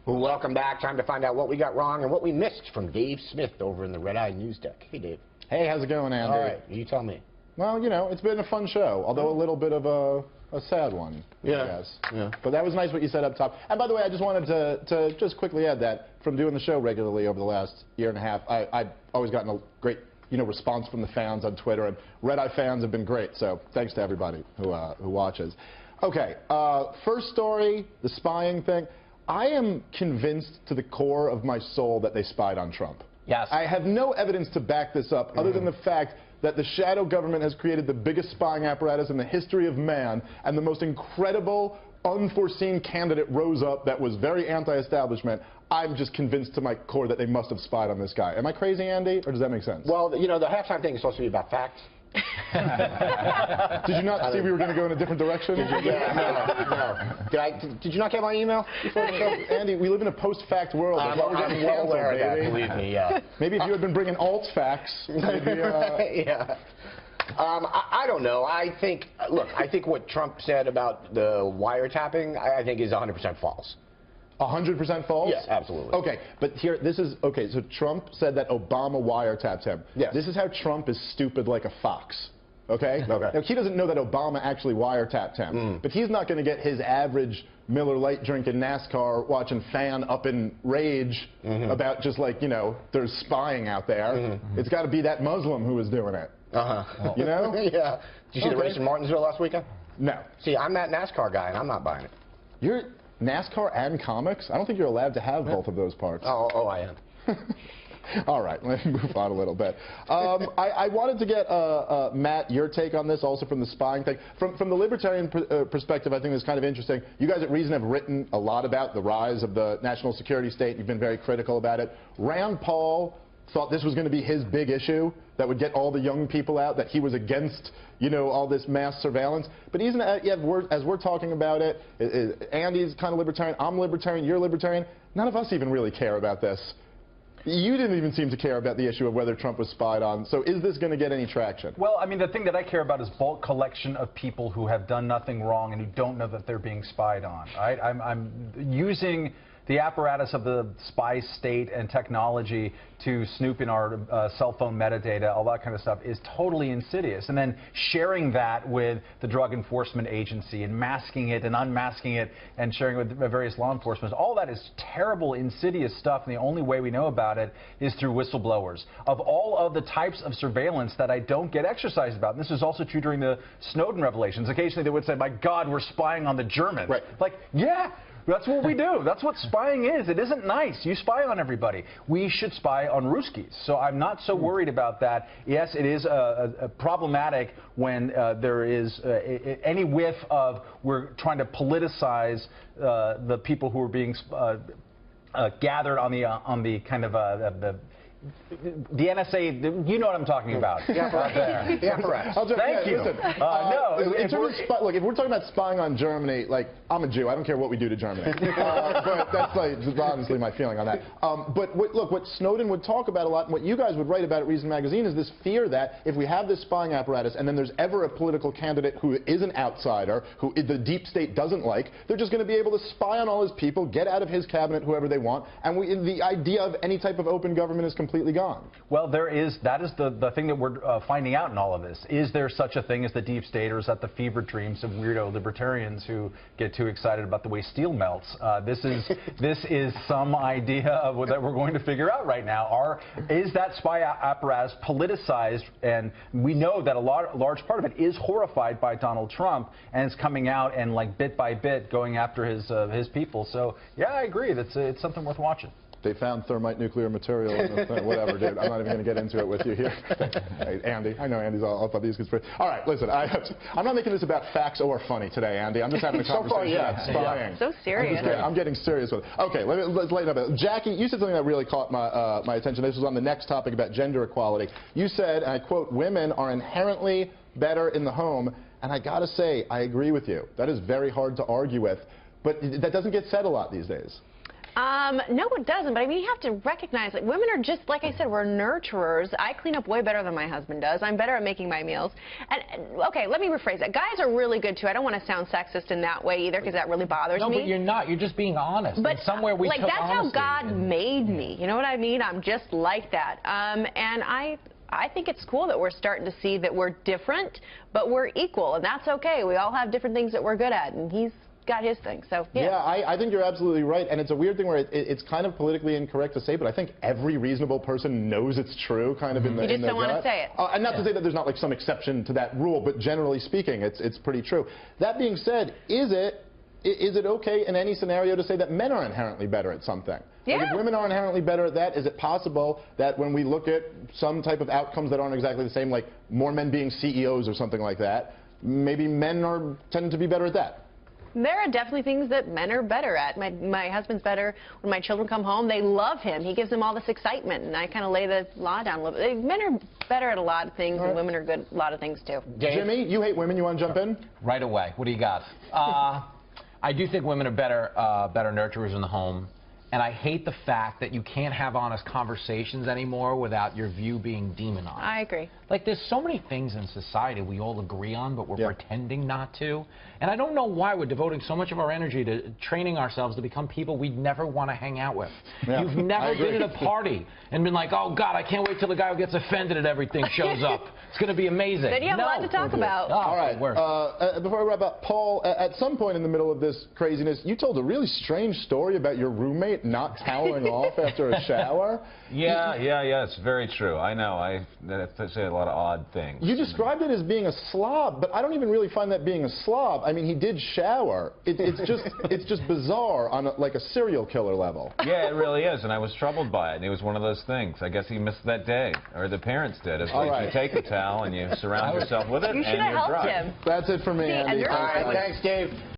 Well, welcome back. Time to find out what we got wrong and what we missed from Dave Smith over in the Red Eye News Deck. Hey, Dave. Hey, how's it going, Andy? All right, you tell me. Well, you know, it's been a fun show, although a little bit of a sad one, I guess. Yeah. But that was nice what you said up top. And by the way, I just wanted to just quickly add that from doing the show regularly over the last year and a half, I've always gotten a great response from the fans on Twitter, and Red Eye fans have been great, so thanks to everybody who watches. Okay, first story, the spying thing. I am convinced to the core of my soul that they spied on Trump. Yes. I have no evidence to back this up other than the fact that the shadow government has created the biggest spying apparatus in the history of man, and the most incredible, unforeseen candidate rose up that was very anti-establishment. I'm just convinced to my core that they must have spied on this guy. Am I crazy, Andy, or does that make sense? Well, you know, the halftime thing is supposed to be about facts. Did you not see we were going to go in a different direction? Yeah, no. Did you not get my email before the show? Andy, we live in a post-fact world. I'm well aware of that, believe me, yeah. Maybe if you had been bringing alt-facts, yeah. I don't know. I think what Trump said about the wiretapping, I think is 100% false. 100% false? Yes, absolutely. Okay, but here, okay, so Trump said that Obama wiretapped him. Yes. This is how Trump is stupid like a fox, okay? Okay. Now, he doesn't know that Obama actually wiretapped him, but he's not going to get his average Miller Lite drinking NASCAR watching fan up in rage about just like, there's spying out there. It's got to be that Muslim who was doing it. You know? Yeah. Did you see the race in Martinsville last weekend? No. See, I'm that NASCAR guy, and I'm not buying it. You're NASCAR and comics? I don't think you're allowed to have both of those parts. Oh, I am. All right, let me move on a little bit. I wanted to get, Matt, your take on this, also from the spying thing. From the libertarian perspective, I think it's kind of interesting. You guys at Reason have written a lot about the rise of the national security state. You've been very critical about it. Rand Paul thought this was going to be his big issue that would get all the young people out, that he was against, all this mass surveillance. But even as we're talking about it, Andy's kind of libertarian, I'm libertarian, you're libertarian. None of us even really care about this. You didn't even seem to care about the issue of whether Trump was spied on. So is this going to get any traction? Well, I mean, the thing that I care about is bulk collection of people who have done nothing wrong and who don't know that they're being spied on. Right? I'm using the apparatus of the spy state and technology to snoop in our cell phone metadata, all that kind of stuff, is totally insidious. And then sharing that with the Drug Enforcement Agency and masking it and unmasking it and sharing it with various law enforcement, all that is terrible, insidious stuff, and the only way we know about it is through whistleblowers. Of all of the types of surveillance that I don't get exercised about, and this is also true during the Snowden revelations, occasionally they would say, my God, we're spying on the Germans. Right. Like, yeah. That's what we do. That's what spying is. It isn't nice. You spy on everybody. We should spy on Ruskies. So I'm not so worried about that. Yes, it is problematic when there is any whiff of we're trying to politicize the people who are being gathered on the kind of the NSA, you know what I'm talking about. Yeah, right. Yeah, correct. Thank you. Listen, no, if we're talking about spying on Germany, like, I'm a Jew. I don't care what we do to Germany. But that's like, honestly my feeling on that. But look, what Snowden would talk about a lot, and what you guys would write about at Reason Magazine, is this fear that if we have this spying apparatus and then there's ever a political candidate who is an outsider, who the deep state doesn't like, they're just going to be able to spy on all his people, get out of his cabinet whoever they want, and the idea of any type of open government is completely gone. Well, that is the thing that we're finding out in all of this. Is there such a thing as the deep state, or is that the fever dreams of weirdo libertarians who get too excited about the way steel melts? This is some idea that we're going to figure out right now. Is that spy apparatus politicized? And we know that a large part of it is horrified by Donald Trump, and it's coming out and like bit by bit going after his people. So yeah, I agree. It's something worth watching. They found thermite nuclear material in the thing. Whatever, dude. I'm not even going to get into it with you here. Hey, Andy. I know Andy's all about these conspiracies. All right, listen. I'm not making this about facts or funny today, Andy. I'm just having a conversation about spying. Yeah. So serious. I'm getting serious with it. Okay, let's lighten up a bit. Jackie, you said something that really caught my attention. This was on the next topic about gender equality. You said, and I quote, women are inherently better in the home. And I got to say, I agree with you. That is very hard to argue with. But that doesn't get said a lot these days. No, it doesn't. But I mean, you have to recognize that women are just, like I said, we're nurturers. I clean up way better than my husband does. I'm better at making my meals. And okay, let me rephrase that. Guys are really good too. I don't want to sound sexist in that way either, because that really bothers me. No, but you're not. You're just being honest. But somewhere we like took that's how honesty God made me. You know what I mean? I'm just like that. And I think it's cool that we're starting to see that we're different, but we're equal, and that's okay. We all have different things that we're good at, and he's got his thing. So yeah, I think you're absolutely right, and it's a weird thing where it's kind of politically incorrect to say, but I think every reasonable person knows it's true, kind of in the you just don't want to say it. And not to say that there's not like some exception to that rule, but generally speaking, it's pretty true. That being said, is it okay in any scenario to say that men are inherently better at something? Yeah. Like if women are inherently better at that, is it possible that when we look at some type of outcomes that aren't exactly the same, like more men being CEOs or something like that, maybe men tend to be better at that? There are definitely things that men are better at. My husband's better. When my children come home, they love him. He gives them all this excitement, and I kind of lay the law down a little bit. Men are better at a lot of things, and women are good at a lot of things, too. Jimmy, you hate women. You want to jump in? Right away. What do you got? I do think women are better nurturers in the home. And I hate the fact that you can't have honest conversations anymore without your view being demonized. I agree. Like, there's so many things in society we all agree on, but we're pretending not to. And I don't know why we're devoting so much of our energy to training ourselves to become people we'd never want to hang out with. Yeah, You've never been at a party and been like, oh, God, I can't wait till the guy who gets offended at everything shows up. It's going to be amazing. Then you have a lot to talk about. Oh, all right. Before we wrap up, Paul, at some point in the middle of this craziness, you told a really strange story about your roommate not toweling off after a shower. Yeah, it's very true. I know. I say a lot of odd things. You described it as being a slob, but I don't even really find that being a slob. I mean, he did shower. It's just bizarre on like a serial killer level. Yeah, it really is, and I was troubled by it. And it was one of those things. I guess he missed that day, or the parents did. It's like you take a towel and you surround yourself with it, You should and have you're helped dry. him. That's it for me, See, Andy. and All right, thanks, Dave.